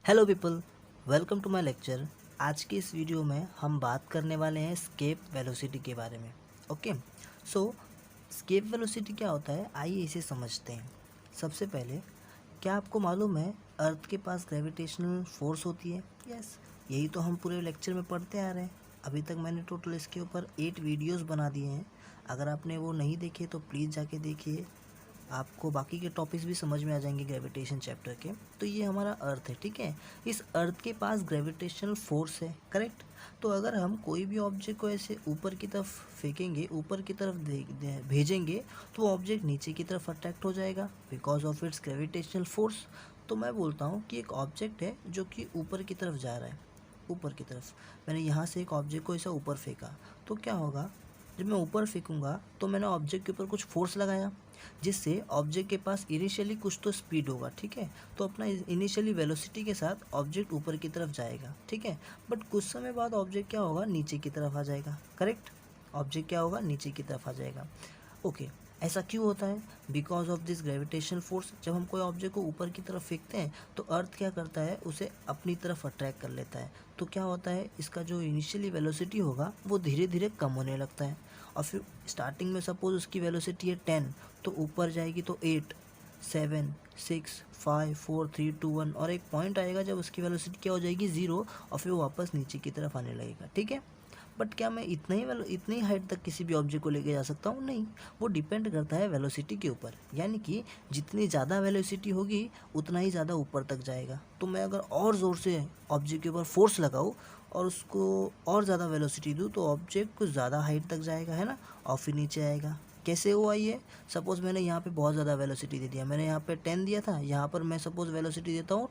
Hello people, welcome to my lecture. आज के इस वीडियो में हम बात करने वाले हैं स्केप वेलोसिटी के बारे में। ओके, सो स्केप वेलोसिटी क्या होता है, आइए इसे समझते हैं। सबसे पहले, क्या आपको मालूम है अर्थ के पास ग्रेविटेशनल फोर्स होती है? यस, यही तो हम पूरे लेक्चर में पढ़ते आ रहे हैं। अभी तक मैंने टोटल इसके ऊपर 8 वीडियोस बना दिए हैं। अगर आपने वो नहीं देखे तो प्लीज़ जाके देखिए, आपको बाकी के टॉपिक्स भी समझ में आ जाएंगे ग्रेविटेशन चैप्टर के। तो ये हमारा अर्थ है, ठीक है। इस अर्थ के पास ग्रेविटेशनल फोर्स है, करेक्ट। तो अगर हम कोई भी ऑब्जेक्ट को ऐसे ऊपर की तरफ फेंकेंगे, ऊपर की तरफ भेजेंगे, तो वो ऑब्जेक्ट नीचे की तरफ अट्रैक्ट हो जाएगा because of its gravitational force. तो मैं बोलता हूँ कि एक ऑब्जेक्ट है जो कि ऊपर की तरफ जा रहा है, ऊपर की तरफ। मैंने यहाँ से एक ऑब्जेक्ट को ऐसा ऊपर फेंका, तो क्या होगा, जब मैं ऊपर फेंकूंगा तो मैंने ऑब्जेक्ट के ऊपर कुछ फोर्स लगाया, जिससे ऑब्जेक्ट के पास इनिशियली कुछ तो स्पीड होगा, ठीक है। तो अपना इनिशियली वेलोसिटी के साथ ऑब्जेक्ट ऊपर की तरफ जाएगा, ठीक है। बट कुछ समय बाद ऑब्जेक्ट क्या होगा, नीचे की तरफ आ जाएगा, करेक्ट। ऑब्जेक्ट क्या होगा, नीचे की तरफ आ जाएगा। ओके, ऐसा क्यों होता है? Because of this gravitational force. जब हम कोई ऑब्जेक्ट को ऊपर की तरफ फेंकते हैं तो अर्थ क्या करता है, उसे अपनी तरफ अट्रैक्ट कर लेता है। तो क्या होता है, इसका जो इनिशियली वेलोसिटी होगा वो धीरे धीरे कम होने लगता है। और फिर स्टार्टिंग में सपोज उसकी वेलोसिटी है 10, तो ऊपर जाएगी तो 8, 7, 6, 5, 4, 3, 2, 1, और एक पॉइंट आएगा जब उसकी वेलोसिटी क्या हो जाएगी, 0, और फिर वो वापस नीचे की तरफ आने लगेगा, ठीक है। बट क्या मैं इतनी हाइट तक किसी भी ऑब्जेक्ट को लेके जा सकता हूँ? नहीं, वो डिपेंड करता है वेलोसिटी के ऊपर। यानी कि जितनी ज़्यादा वेलोसिटी होगी उतना ही ज़्यादा ऊपर तक जाएगा। तो मैं अगर और ज़ोर से ऑब्जेक्ट के ऊपर फोर्स लगाऊँ और उसको और ज़्यादा वेलोसिटी दूँ तो ऑब्जेक्ट कुछ ज़्यादा हाइट तक जाएगा, है ना, और फिर नीचे आएगा। कैसे हुआ ये? सपोज़ मैंने यहाँ पे बहुत ज़्यादा वेलोसिटी दे दिया, मैंने यहाँ पे 10 दिया था, यहाँ पर मैं सपोज़ वेलोसिटी देता हूँ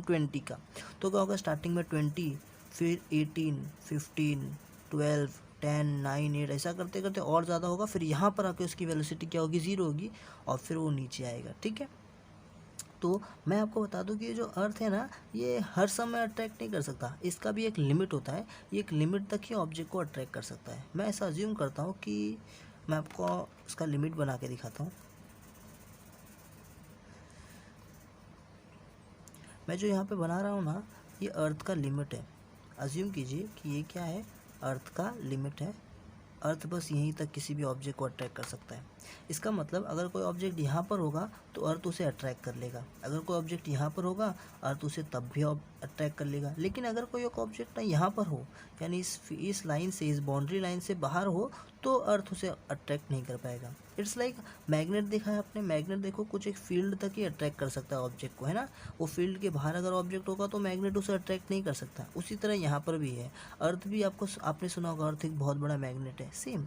20 का। तो क्या होगा, स्टार्टिंग में 20, फिर 18, 15, 12, 10, 9, 8, ऐसा करते करते और ज़्यादा होगा। फिर यहाँ पर आके उसकी वेलोसिटी क्या होगी, 0 होगी, और फिर वो नीचे आएगा, ठीक है। तो मैं आपको बता दूं कि ये जो अर्थ है ना, ये हर समय अट्रैक्ट नहीं कर सकता, इसका भी एक लिमिट होता है। ये एक लिमिट तक ही ऑब्जेक्ट को अट्रैक्ट कर सकता है। मैं ऐसा अज्यूम करता हूँ कि मैं आपको उसका लिमिट बना के दिखाता हूँ। मैं जो यहाँ पे बना रहा हूँ ना, ये अर्थ का लिमिट है। अज्यूम कीजिए कि ये क्या है, अर्थ का लिमिट है। अर्थ बस यहीं तक किसी भी ऑब्जेक्ट को अट्रैक्ट कर सकता है। इसका मतलब अगर कोई ऑब्जेक्ट यहाँ पर होगा तो अर्थ उसे अट्रैक्ट कर लेगा, अगर कोई ऑब्जेक्ट यहाँ पर होगा अर्थ उसे तब भी अट्रैक्ट कर लेगा। लेकिन अगर कोई एक ऑब्जेक्ट ना यहाँ पर हो, यानी इस लाइन से, इस बाउंड्री लाइन से बाहर हो, तो अर्थ उसे अट्रैक्ट नहीं कर पाएगा। इट्स लाइक मैग्नेट देखा है आपने, मैग्नेट देखो कुछ एक फील्ड तक ही अट्रैक्ट कर सकता है ऑब्जेक्ट को, है ना। वो फील्ड के बाहर अगर ऑब्जेक्ट होगा तो मैग्नेट उसे अट्रैक्ट नहीं कर सकता। उसी तरह यहाँ पर भी है, अर्थ भी आपने सुना होगा, अर्थ एक बहुत बड़ा मैग्नेट है। सेम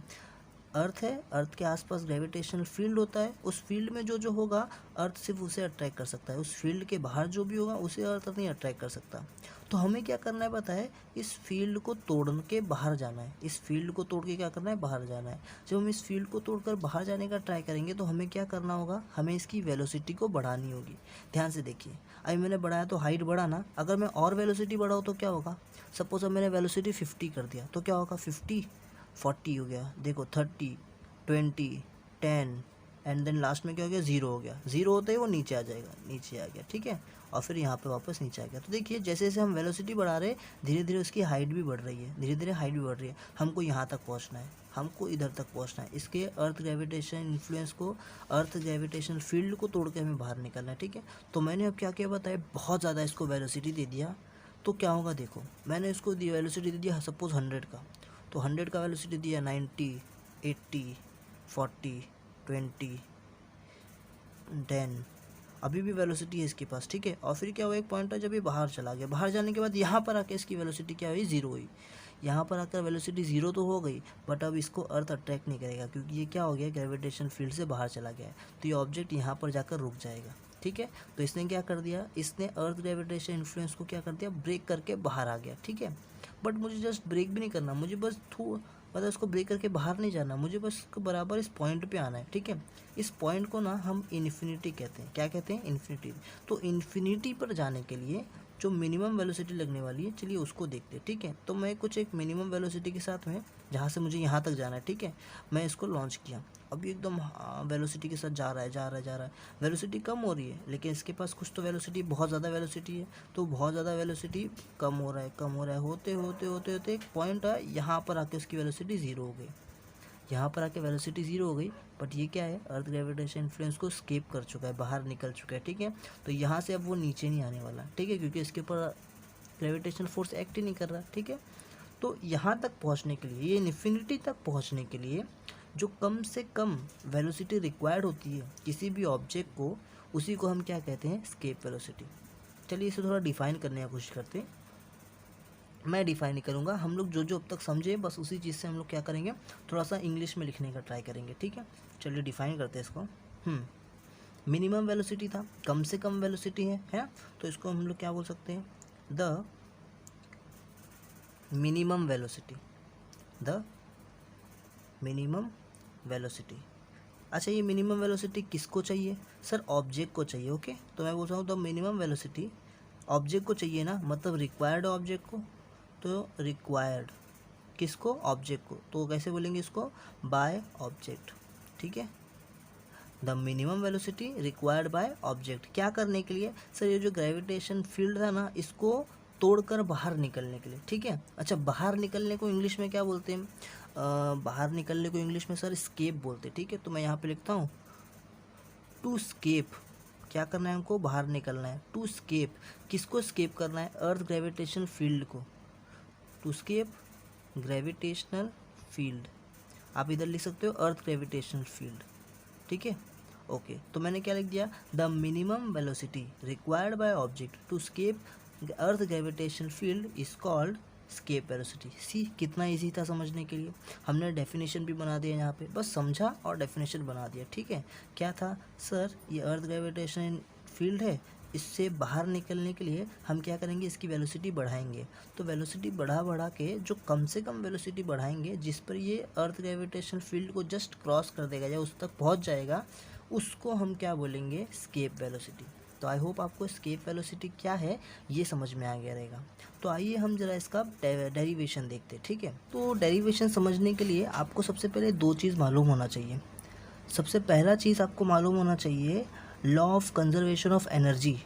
अर्थ है, अर्थ के आसपास ग्रेविटेशनल फील्ड होता है, उस फील्ड में जो जो होगा अर्थ सिर्फ उसे अट्रैक्ट कर सकता है, उस फील्ड के बाहर जो भी होगा उसे अर्थ नहीं अट्रैक्ट कर सकता। तो हमें क्या करना है पता है, इस फील्ड को तोड़ के बाहर जाना है। इस फील्ड को तोड़ के क्या करना है, बाहर जाना है। जब हम इस फील्ड को तोड़कर बाहर जाने का ट्राई करेंगे तो हमें क्या करना होगा, हमें इसकी वेलोसिटी को बढ़ानी होगी। ध्यान से देखिए, अभी मैंने बढ़ाया तो हाइट बढ़ा ना, अगर मैं और वेलोसिटी बढ़ाऊँ तो क्या होगा। सपोज अब मैंने वेलोसिटी 50 कर दिया तो क्या होगा, 50, 40 हो गया, देखो 30, 20, 10, एंड देन लास्ट में क्या हो गया, 0 हो गया। 0 होते ही वो नीचे आ जाएगा, नीचे आ गया, ठीक है। और फिर यहाँ पे वापस नीचे आ गया। तो देखिए जैसे जैसे हम वेलोसिटी बढ़ा रहे हैं, धीरे धीरे उसकी हाइट भी बढ़ रही है, धीरे धीरे हाइट भी बढ़ रही है। हमको यहाँ तक पहुँचना है, हमको इधर तक पहुँचना है। इसके अर्थ ग्रेविटेशन इन्फ्लुएंस को, अर्थ ग्रेविटेशनल फील्ड को तोड़ के हमें बाहर निकलना है, ठीक है। तो मैंने अब क्या क्या बताया, बहुत ज़्यादा इसको वेलोसिटी दे दिया। तो क्या होगा, देखो मैंने इसको वेलोसिटी दे दिया सपोज 100 का, तो 100 का वेलोसिटी दिया 90, 80, 40, 20, 10, अभी भी वेलोसिटी है इसके पास, ठीक है। और फिर क्या हुआ, एक पॉइंट है जब ये बाहर चला गया, बाहर जाने के बाद यहाँ पर आके इसकी वेलोसिटी क्या हुई, 0 हुई। यहाँ पर आकर वेलोसिटी 0 तो हो गई, बट अब इसको अर्थ अट्रैक्ट नहीं करेगा क्योंकि ये क्या हो गया, ग्रेविटेशन फील्ड से बाहर चला गया है। तो ये ऑब्जेक्ट यहाँ पर जाकर रुक जाएगा, ठीक है। तो इसने क्या कर दिया, इसने अर्थ ग्रेविटेशन इन्फ्लुएंस को क्या कर दिया, ब्रेक करके बाहर आ गया, ठीक है। बट मुझे जस्ट ब्रेक भी नहीं करना, मुझे बस मतलब इसको ब्रेक करके बाहर नहीं जाना, मुझे बस बराबर इस पॉइंट पे आना है, ठीक है। इस पॉइंट को ना हम इन्फिनिटी कहते हैं। क्या कहते हैं, इन्फिनिटी। तो इन्फिनिटी पर जाने के लिए जो मिनिमम वेलोसिटी लगने वाली है, चलिए उसको देखते हैं, ठीक है। तो मैं कुछ एक मिनिमम वेलोसिटी के साथ में, जहाँ से मुझे यहाँ तक जाना है, ठीक है, मैं इसको लॉन्च किया। अभी एकदम वेलोसिटी के साथ जा रहा है। वेलोसिटी कम हो रही है, लेकिन इसके पास कुछ तो वेलोसिटी, बहुत ज़्यादा वेलोसिटी है, तो बहुत ज़्यादा वेलोसिटी कम हो रहा है, होते होते एक पॉइंट है, यहाँ पर आके उसकी वेलोसिटी ज़ीरो हो गई। यहाँ पर आके वेलोसिटी ज़ीरो हो गई, बट ये क्या है, अर्थ ग्रेविटेशन इन्फ्लुएंस को स्केप कर चुका है, बाहर निकल चुका है, ठीक है। तो यहाँ से अब वो नीचे नहीं आने वाला, ठीक है, क्योंकि इसके ऊपर ग्रेविटेशन फोर्स एक्ट ही नहीं कर रहा, ठीक है। तो यहाँ तक पहुँचने के लिए, ये इन्फिनिटी तक पहुँचने के लिए जो कम से कम वेलोसिटी रिक्वायर्ड होती है किसी भी ऑब्जेक्ट को, उसी को हम क्या कहते हैं, स्केप वेलोसिटी। चलिए इसे थोड़ा डिफाइन करने की कोशिश करते हैं। मैं डिफाइन नहीं करूँगा, हम लोग जो जो अब तक समझे बस उसी चीज़ से हम लोग क्या करेंगे, थोड़ा सा इंग्लिश में लिखने का ट्राई करेंगे, ठीक है। चलिए डिफाइन करते हैं इसको। मिनिमम वेलोसिटी था, कम से कम वेलोसिटी है, तो इसको हम लोग क्या बोल सकते हैं, the minimum velocity, the minimum velocity. अच्छा, ये मिनिमम वेलोसिटी किसको चाहिए सर, ऑब्जेक्ट को चाहिए, ओके। तो मैं बोल रहा हूँ द मिनिमम वेलोसिटी ऑब्जेक्ट को चाहिए ना, मतलब रिक्वायर्ड ऑब्जेक्ट को, तो रिक्वायर्ड किसको, ऑब्जेक्ट को, तो कैसे बोलेंगे इसको, बाय ऑब्जेक्ट, ठीक है। The minimum velocity required by object, क्या करने के लिए सर, ये जो ग्रेविटेशन फील्ड था ना, इसको तोड़कर बाहर निकलने के लिए, ठीक है। अच्छा, बाहर निकलने को इंग्लिश में क्या बोलते हैं, बाहर निकलने को इंग्लिश में सर स्केप बोलते हैं, ठीक है। तो मैं यहाँ पे लिखता हूँ टू स्केप, क्या करना है हमको, बाहर निकलना है। टू स्केप, किसको स्केप करना है, अर्थ ग्रेविटेशनल फील्ड को, टू स्केप ग्रेविटेशनल फील्ड, आप इधर लिख सकते हो अर्थ ग्रेविटेशनल फील्ड, ठीक है, ओके। तो मैंने क्या लिख दिया, the minimum velocity required by object to escape earth gravitational field is called escape velocity. See कितना इजी था समझने के लिए, हमने डेफिनेशन भी बना दिया यहाँ पे, बस समझा और डेफिनेशन बना दिया, ठीक है। क्या था सर, ये अर्थ ग्रेविटेशन फील्ड है, इससे बाहर निकलने के लिए हम क्या करेंगे, इसकी वेलोसिटी बढ़ाएंगे। तो वेलोसिटी बढ़ा के जो कम से कम वेलोसिटी बढ़ाएंगे, जिस पर ये अर्थ ग्रेविटेशन फील्ड को जस्ट क्रॉस कर देगा या उस तक पहुंच जाएगा, उसको हम क्या बोलेंगे, स्केप वेलोसिटी। तो आई होप आपको स्केप वेलोसिटी क्या है ये समझ में आ गया रहेगा। तो आइए हम जरा इसका डेरिवेशन देखते हैं, ठीक है। तो डेरिवेशन समझने के लिए आपको सबसे पहले दो चीज़ मालूम होना चाहिए। सबसे पहला चीज़ आपको मालूम होना चाहिए law of conservation of energy,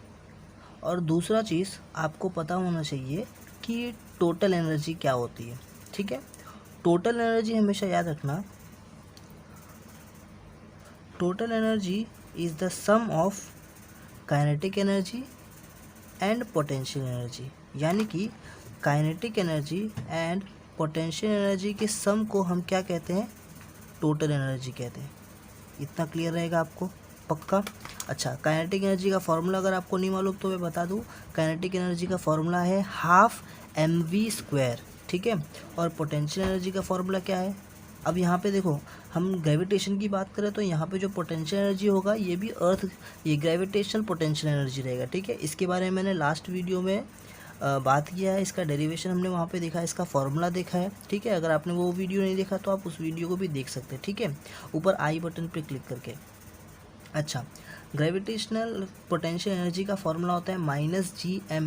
और दूसरा चीज़ आपको पता होना चाहिए कि टोटल एनर्जी क्या होती है, ठीक है। टोटल एनर्जी हमेशा याद रखना, total energy is the sum of kinetic energy and potential energy, यानी कि kinetic energy and potential energy के सम को हम क्या कहते हैं, टोटल एनर्जी कहते हैं। इतना क्लियर रहेगा आपको, पक्का। अच्छा, काइनेटिक एनर्जी का फॉर्मूला अगर आपको नहीं मालूम तो मैं बता दूं, काइनेटिक एनर्जी का फॉर्मूला है हाफ mv², ठीक है। और पोटेंशियल एनर्जी का फॉर्मूला क्या है, अब यहाँ पे देखो, हम ग्रेविटेशन की बात करें तो यहाँ पे जो पोटेंशियल एनर्जी होगा ये भी ये ग्रेविटेशनल पोटेंशियल एनर्जी रहेगा, ठीक है। इसके बारे में मैंने लास्ट वीडियो में बात किया है, इसका डेरिवेशन हमने वहाँ पे देखा है, इसका फॉर्मूला देखा है, ठीक है। अगर आपने वो वीडियो नहीं देखा तो आप उस वीडियो को भी देख सकते हैं, ठीक है, ऊपर आई बटन पे क्लिक करके। अच्छा, ग्रेविटेशनल पोटेंशियल एनर्जी का फॉर्मूला होता है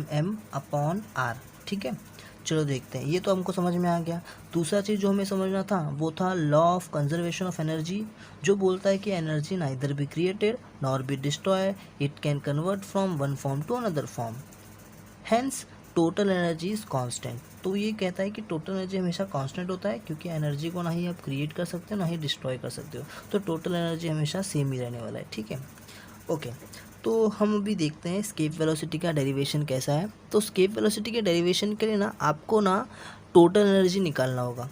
-Gmm/r, ठीक है। चलो देखते हैं, ये तो हमको समझ में आ गया। दूसरा चीज़ जो हमें समझना था वो था law of conservation of energy, जो बोलता है कि energy neither be created nor be destroy, it can convert from one form to another form, hence total energy is constant. तो ये कहता है कि टोटल एनर्जी हमेशा कांस्टेंट होता है, क्योंकि एनर्जी को ना ही आप क्रिएट कर सकते हो ना ही डिस्ट्रॉय कर सकते हो, तो टोटल एनर्जी हमेशा सेम ही रहने वाला है, ठीक है, ओके। तो हम अभी देखते हैं स्केप वेलोसिटी का डेरिवेशन कैसा है। तो स्केप वेलोसिटी के डेरिवेशन के लिए ना आपको ना टोटल एनर्जी निकालना होगा,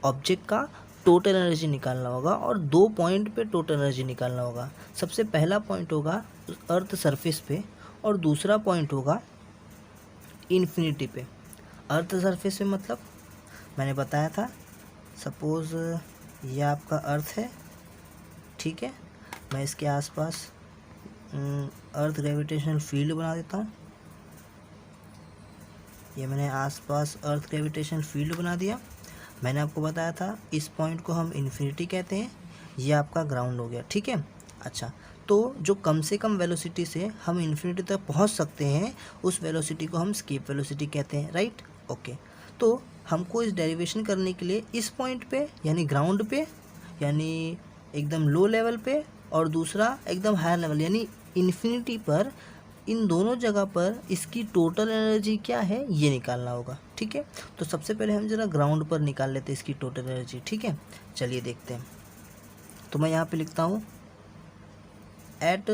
ऑब्जेक्ट का टोटल एनर्जी निकालना होगा, और 2 पॉइंट पे टोटल एनर्जी निकालना होगा। सबसे पहला पॉइंट होगा अर्थ सरफेस पे, और दूसरा पॉइंट होगा इन्फिनिटी पे। अर्थ सरफेस पे मतलब मैंने बताया था, सपोज़ ये आपका अर्थ है, ठीक है, मैं इसके आसपास अर्थ ग्रेविटेशनल फील्ड बना देता हूँ, ये मैंने आसपास अर्थ ग्रेविटेशनल फील्ड बना दिया। मैंने आपको बताया था इस पॉइंट को हम इन्फिनिटी कहते हैं, ये आपका ग्राउंड हो गया, ठीक है। अच्छा, तो जो कम से कम वेलोसिटी से हम इन्फिनिटी तक पहुंच सकते हैं उस वेलोसिटी को हम स्केप वेलोसिटी कहते हैं, राइट। ओके, तो हमको इस डेरिवेशन करने के लिए इस पॉइंट पे यानी ग्राउंड पे यानी एकदम लो लेवल पे और दूसरा एकदम हायर लेवल यानी इन्फिनिटी पर, इन दोनों जगह पर इसकी टोटल एनर्जी क्या है ये निकालना होगा, ठीक है। तो सबसे पहले हम ज़रा ग्राउंड पर निकाल लेते हैं इसकी टोटल एनर्जी, ठीक है। चलिए देखते हैं। तो मैं यहाँ पे लिखता हूँ एट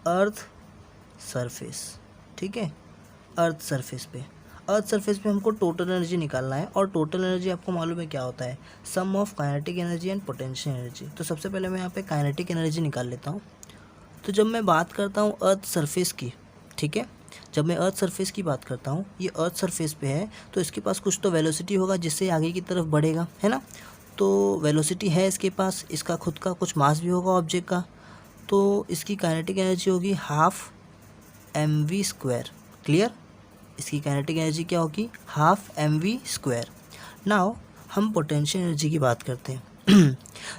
अर्थ सरफेस, ठीक है। अर्थ सरफेस पे हमको टोटल एनर्जी निकालना है और टोटल एनर्जी आपको मालूम है क्या होता है, sum of kinetic energy and potential energy. तो सबसे पहले मैं यहाँ पे काइनेटिक एनर्जी निकाल लेता हूँ। तो जब मैं बात करता हूँ अर्थ सरफेस की, ठीक है, जब मैं अर्थ सरफेस की बात करता हूँ, ये अर्थ सरफेस पे है तो इसके पास कुछ तो वेलोसिटी होगा जिससे आगे की तरफ बढ़ेगा, है ना। तो वेलोसिटी है इसके पास, इसका खुद का कुछ मास भी होगा ऑब्जेक्ट का, तो इसकी काइनेटिक एनर्जी होगी हाफ mv²। क्लियर, इसकी काइनेटिक एनर्जी क्या होगी, हाफ mv²। नाउ हम पोटेंशियल एनर्जी की बात करते हैं।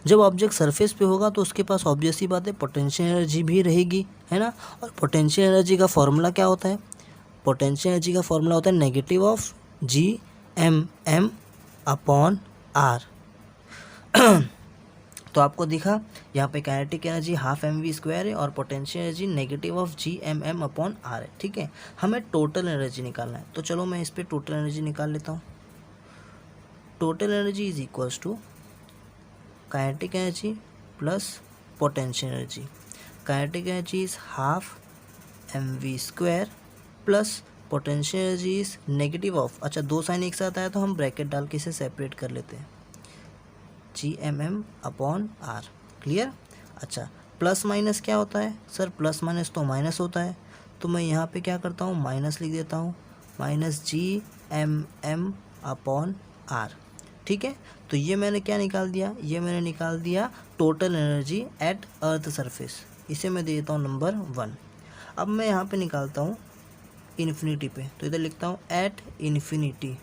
जब ऑब्जेक्ट सरफेस पे होगा तो उसके पास ऑब्वियस सी बात है पोटेंशियल एनर्जी भी रहेगी, है ना। और पोटेंशियल एनर्जी का फॉर्मूला क्या होता है, पोटेंशियल एनर्जी का फॉर्मूला होता है negative of Gmm upon R. तो आपको दिखा यहाँ पे काइनेटिक एनर्जी हाफ mv² है और potential energy negative of Gmm upon R है, ठीक है। हमें टोटल एनर्जी निकालना है, तो चलो मैं इस पर टोटल एनर्जी निकाल लेता हूँ। Total energy is equals to kinetic energy plus potential energy. Kinetic energy is half mv² plus potential energy is negative of, अच्छा दो साइन एक साथ आया तो हम ब्रैकेट डाल के इसे सेपरेट कर लेते हैं, Gmm अपॉन आर। क्लियर, अच्छा प्लस माइनस क्या होता है सर, प्लस माइनस तो माइनस होता है, तो मैं यहाँ पे क्या करता हूँ माइनस लिख देता हूँ, माइनस Gmm अपॉन आर, ठीक है। तो ये मैंने क्या निकाल दिया, ये मैंने निकाल दिया total energy at earth surface, इसे मैं दे देता हूँ नंबर 1। अब मैं यहाँ पे निकालता हूँ इन्फिनिटी पे, तो इधर लिखता हूँ एट इन्फिनिटी,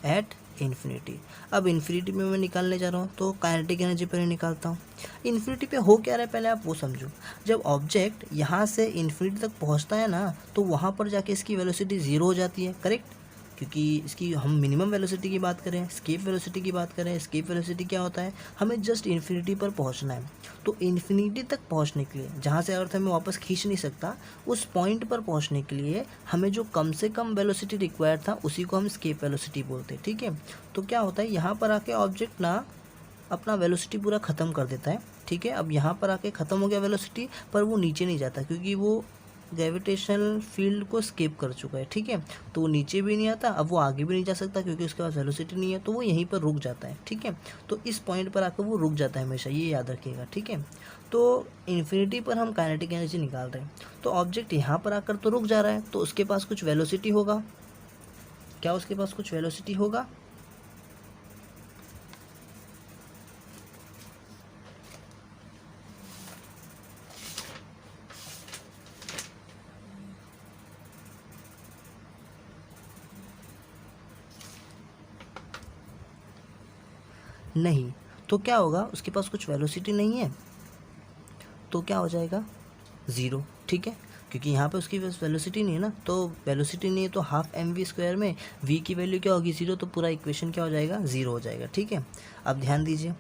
एट इन्फिनिटी। अब इन्फिनिटी में मैं निकालने जा रहा हूँ तो काइनेटिक एनर्जी पर ही निकालता हूँ। इन्फिनिटी पे हो क्या रहा है पहले आप वो समझो। जब ऑब्जेक्ट यहाँ से इन्फिनिटी तक पहुँचता है ना तो वहाँ पर जाके इसकी वेलोसिटी ज़ीरो हो जाती है, करेक्ट, क्योंकि इसकी हम मिनिमम वेलोसिटी की बात करें, स्केप वेलोसिटी की बात करें, स्केप वेलोसिटी क्या होता है, हमें जस्ट इन्फिनिटी पर पहुंचना है। तो इन्फिनिटी तक पहुंचने के लिए, जहां से अर्थ हमें वापस खींच नहीं सकता, उस पॉइंट पर पहुंचने के लिए हमें जो कम से कम वेलोसिटी रिक्वायर्ड था उसी को हम स्केप वेलोसिटी बोलते हैं, ठीक है। तो क्या होता है, यहाँ पर आके ऑब्जेक्ट ना अपना वेलोसिटी पूरा ख़त्म कर देता है, ठीक है। अब यहाँ पर आके ख़त्म हो गया वेलोसिटी, पर वो नीचे नहीं जाता क्योंकि वो ग्रेविटेशनल फील्ड को स्केप कर चुका है, ठीक है। तो वो नीचे भी नहीं आता, अब वो आगे भी नहीं जा सकता क्योंकि उसके पास वेलोसिटी नहीं है, तो वो यहीं पर रुक जाता है, ठीक है। तो इस पॉइंट पर आकर वो रुक जाता है हमेशा, ये याद रखिएगा, ठीक है। तो इन्फिनिटी पर हम काइनेटिक एनर्जी निकाल रहे हैं, तो ऑब्जेक्ट यहाँ पर आकर तो रुक जा रहा है, तो उसके पास कुछ वेलोसिटी होगा, क्या उसके पास कुछ वेलोसिटी होगा, नहीं, तो क्या होगा, उसके पास कुछ वेलोसिटी नहीं है तो क्या हो जाएगा, ज़ीरो, ठीक है। क्योंकि यहाँ पे उसकी वेलोसिटी नहीं है ना, तो वेलोसिटी नहीं है तो हाफ mv² में v की वैल्यू क्या होगी, ज़ीरो, तो पूरा इक्वेशन क्या हो जाएगा, ज़ीरो हो जाएगा, ठीक है। अब ध्यान दीजिए,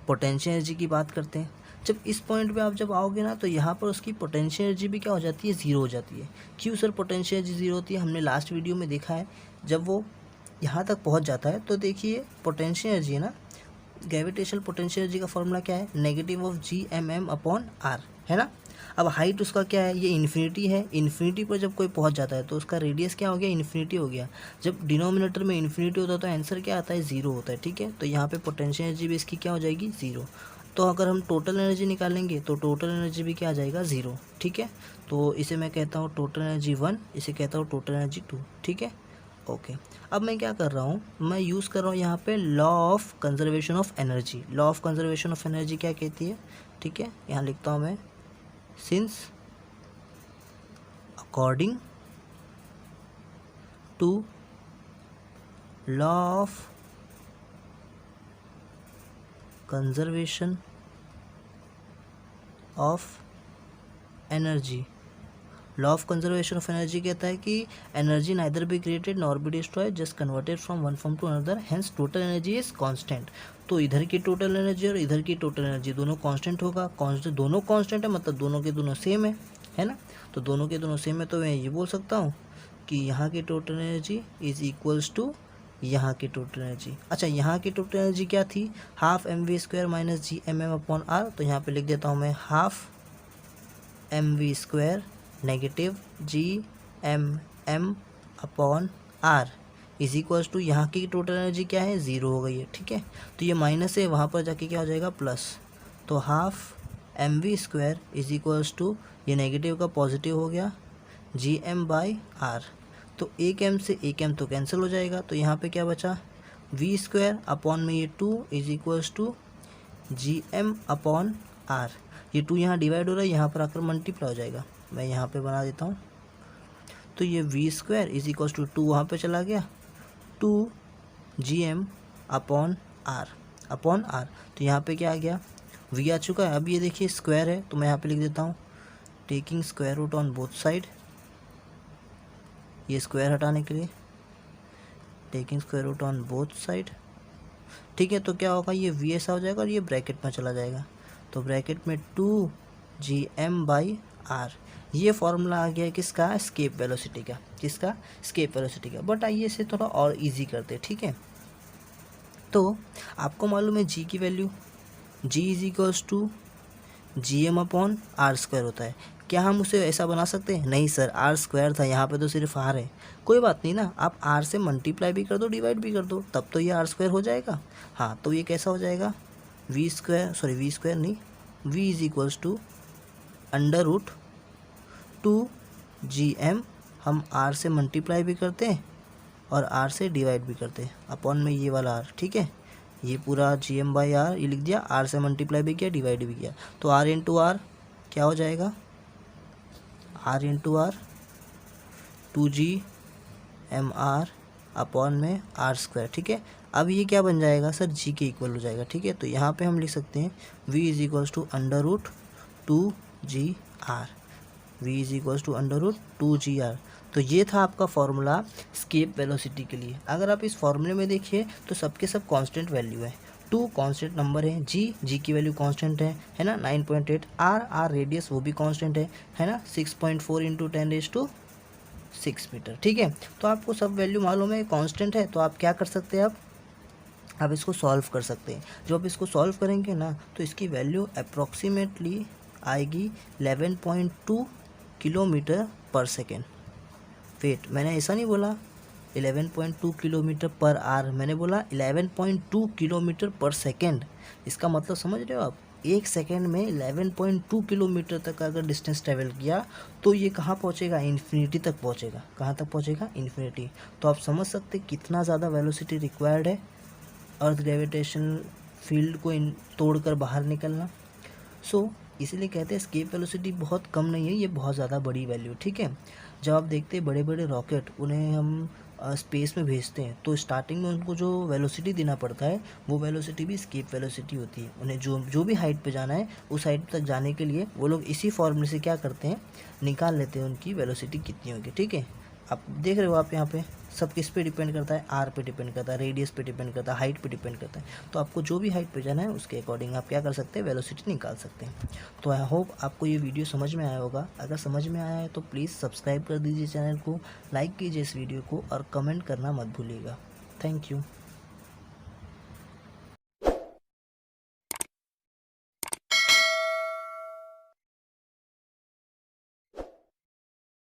पोटेंशियल एनर्जी की बात करते हैं। जब इस पॉइंट पे आप जब आओगे ना तो यहाँ पर उसकी पोटेंशियल एनर्जी भी क्या हो जाती है, ज़ीरो हो जाती है। क्यों सर पोटेंशियल एनर्जी ज़ीरो होती है, हमने लास्ट वीडियो में देखा है, जब वो यहाँ तक पहुँच जाता है तो देखिए पोटेंशियल एनर्जी है ना, ग्रेविटेशनल पोटेंशियल एनर्जी का फॉर्मूला क्या है, negative of Gmm upon R, है ना। अब हाइट उसका क्या है, ये इन्फिनिटी है, इन्फिनिटी पर जब कोई पहुंच जाता है तो उसका रेडियस क्या हो गया, इन्फिनिटी हो गया। जब डिनोमिनेटर में इन्फिनिटी होता है तो आंसर क्या आता है, ज़ीरो होता है, ठीक है। तो यहाँ पे पोटेंशियल एनर्जी भी इसकी क्या हो जाएगी, ज़ीरो। तो अगर हम टोटल एनर्जी निकालेंगे तो टोटल एनर्जी भी क्या आ जाएगा, ज़ीरो, ठीक है। तो इसे मैं कहता हूँ टोटल एनर्जी 1, इसे कहता हूँ टोटल एनर्जी 2, ठीक है। ओके, अब मैं क्या कर रहा हूँ, मैं यूज़ कर रहा हूँ यहाँ पे law of conservation of energy. Law of conservation of energy क्या कहती है, ठीक है, यहाँ लिखता हूँ मैं, since according to law of conservation of energy. Law of conservation of energy कहता है कि energy neither be created nor be destroyed, just converted from one form to another, hence total energy is constant. तो इधर की total energy और इधर की total energy दोनों कांस्टेंट होगा। कांस्टेंट दोनों कांस्टेंट है मतलब दोनों के दोनों सेम है ना। तो दोनों के दोनों सेम है तो मैं ये बोल सकता हूँ कि यहाँ की total energy is equals to यहाँ की टोटल एनर्जी। अच्छा, यहाँ की टोटल एनर्जी क्या थी? Half mv² minus GMM upon R. तो यहाँ पे लिख देता हूँ मैं half mv² negative GMM upon R is equals to यहाँ की टोटल एनर्जी क्या है? 0 हो गई है। ठीक है, तो ये माइनस है, वहाँ पर जाके क्या हो जाएगा? प्लस। तो half mv² is equals to ये नेगेटिव का पॉजिटिव हो गया GM/R। तो एक m से एक m तो कैंसिल हो जाएगा। तो यहाँ पे क्या बचा? v² अपॉन में ये 2 is equals to GM upon R। ये 2 यहाँ डिवाइड हो रहा है, यहाँ पर आकर मल्टीप्लाई हो जाएगा। मैं यहाँ पे बना देता हूँ। तो ये v² इज इक्वल्स टू 2 वहाँ पे चला गया, 2 GM अपॉन R। तो यहाँ पे क्या आ गया? v आ चुका है। अब ये देखिए स्क्वायर है तो मैं यहाँ पे लिख देता हूँ taking square root on both side. ये स्क्वायर हटाने के लिए taking square root on both side. ठीक है, तो क्या होगा? ये v ऐसा हो जाएगा और ये ब्रैकेट में चला जाएगा। तो ब्रैकेट में 2 GM/R। ये फॉर्मूला आ गया किसका? एस्केप वेलोसिटी का। किसका? एस्केप वेलोसिटी का। बट आइए इसे थोड़ा और इजी करते हैं। ठीक है, तो आपको मालूम है g की value, g is equals to GM upon R² होता है। क्या हम उसे ऐसा बना सकते हैं? नहीं सर, R² था, यहाँ पे तो सिर्फ R है। कोई बात नहीं ना, आप R से मल्टीप्लाई भी कर दो, डिवाइड भी कर दो, तब तो ये R² हो जाएगा। हाँ, तो ये कैसा हो जाएगा? v² नहीं, v is equals to under root 2 GM, हम R से मल्टीप्लाई भी करते हैं और R से डिवाइड भी करते हैं, अपॉन में ये वाला R। ठीक है, ये पूरा GM/R ये लिख दिया, R से मल्टीप्लाई भी किया, डिवाइड भी किया। तो R इंटू R क्या हो जाएगा? R into R 2GMR upon में R²। ठीक है, अब ये क्या बन जाएगा सर? g के इक्वल हो जाएगा। ठीक है, तो यहाँ पे हम लिख सकते हैं v is equals to under root 2GR। v is equals to under root 2GR। तो ये था आपका फॉर्मूला एस्केप वेलोसिटी के लिए। अगर आप इस फॉर्मूले में देखिए तो सबके सब कांस्टेंट वैल्यू है। 2 कांस्टेंट नंबर है, g की वैल्यू कांस्टेंट है ना 9.8। r रेडियस वो भी कांस्टेंट है ना 6.4 इंटू 10⁶ मीटर। ठीक है, तो आपको सब वैल्यू मालूम है, कांस्टेंट है। तो आप क्या कर सकते हैं? आप इसको सॉल्व कर सकते हैं। जब आप इसको सॉल्व करेंगे ना तो इसकी वैल्यू अप्रॉक्सीमेटली आएगी 11.2 किलोमीटर पर सेकेंड। वेट, मैंने ऐसा नहीं बोला 11.2 किलोमीटर पर आवर, मैंने बोला 11.2 किलोमीटर पर सेकेंड। इसका मतलब समझ रहे हो आप? एक सेकेंड में 11.2 किलोमीटर तक अगर डिस्टेंस ट्रेवल किया तो ये कहाँ पहुँचेगा? इन्फिनिटी तक पहुँचेगा। कहाँ तक पहुँचेगा? इन्फिनिटी। तो आप समझ सकते कितना ज़्यादा वेलोसिटी रिक्वायर्ड है अर्थ ग्रेविटेशन फील्ड को तोड़कर बाहर निकलना। सो इसीलिए कहते हैं एस्केप वेलोसिटी बहुत कम नहीं है, ये बहुत ज़्यादा बड़ी वैल्यू। ठीक है, जब आप देखते हैं बड़े बड़े रॉकेट, उन्हें हम स्पेस में भेजते हैं तो स्टार्टिंग में उनको जो वेलोसिटी देना पड़ता है वो वेलोसिटी भी एस्केप वेलोसिटी होती है। उन्हें जो भी हाइट पे जाना है उस हाइट तक जाने के लिए वो लोग इसी फॉर्मूले से क्या करते हैं? निकाल लेते हैं उनकी वेलोसिटी कितनी होगी। ठीक है, आप देख रहे हो आप यहाँ पे सब किस पे डिपेंड करता है? आर पे डिपेंड करता है, रेडियस पे डिपेंड करता है, हाइट पे डिपेंड करता है। तो आपको जो भी हाइट पे जाना है उसके अकॉर्डिंग आप क्या कर सकते हैं? वेलोसिटी निकाल सकते हैं। तो आई होप आपको ये वीडियो समझ में आया होगा। अगर समझ में आया है तो प्लीज़ सब्सक्राइब कर दीजिए चैनल को, लाइक कीजिए इस वीडियो को और कमेंट करना मत भूलिएगा। Thank you.